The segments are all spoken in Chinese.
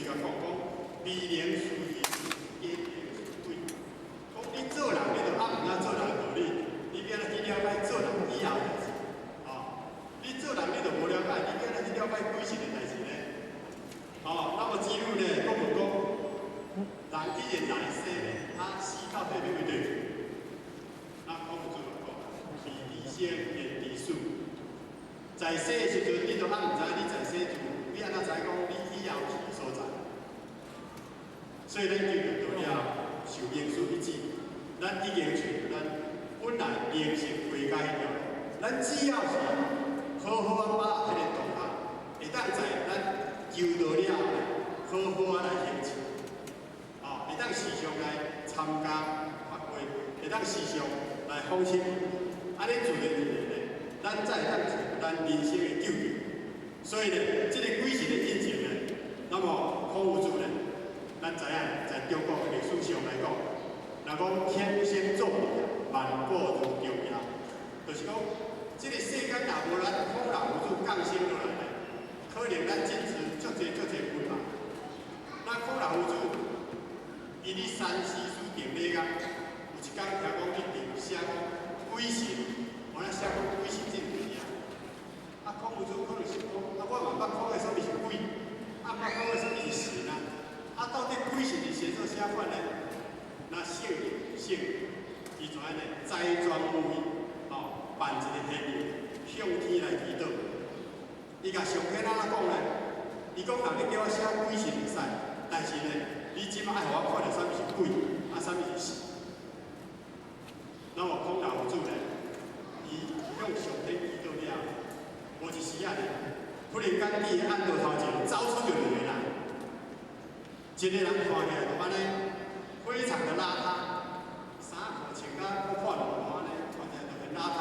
甲讲微灵属于阴灵属鬼。讲你做人，你就按唔做人道理，你变来去了解做人以后代志。哦，你做人你就无了解，你变来去了解鬼神的代志呢？哦，那么记录呢，讲唔讲？人既然来世呢，他死到底要对去？那讲唔做讲，是离生变离死。在世的时阵，你就按唔知你在世就，你安怎知讲你以后去所在？所以咱就到了受因素一致，咱已经找咱本来灵性归家迄条路，咱只要是好好啊把迄个动作，会当在咱求到了，好好啊来行持，哦，会当时常来参加法会，会当时常来放心，安尼做的呢，咱才会当找咱人生的救赎。所以呢，这个鬼神的印证呢，那么孔武主呢？咱知影，在中国历史上来讲，若讲天生作命，万古如重要，就是讲，这个世间若无咱孔老夫子降生落来呢，可能咱真是足侪困难。咱孔老夫子，伊咧山西书定礼啊，有一天听讲去定写讲鬼神，我咧写讲鬼神真奇啊。啊，孔夫子可能是讲，啊，我嘛捌讲的什么是鬼，啊，捌讲的什么是神啊。啊，到底鬼神是写作啥款呢？那姓姓，伊怎样呢？栽赃污名，哦，办一个黑面，向天来祈祷。伊甲上天安怎讲呢？伊讲，若你叫我写鬼神会使，但是呢，你即摆爱互我看到啥物是鬼，啊，啥物是神。那么孔老夫子呢？伊向上天祈祷了，无一时啊呢，忽然间伫个暗道头前走出就两个人。一个人看起来就安尼，非常的邋遢，衫裤穿甲我看落安尼，看起来就很邋遢。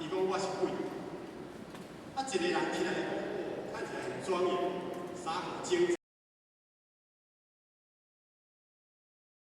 伊讲我是鬼，啊，一个人起来讲，看起来很庄严，衫裤精。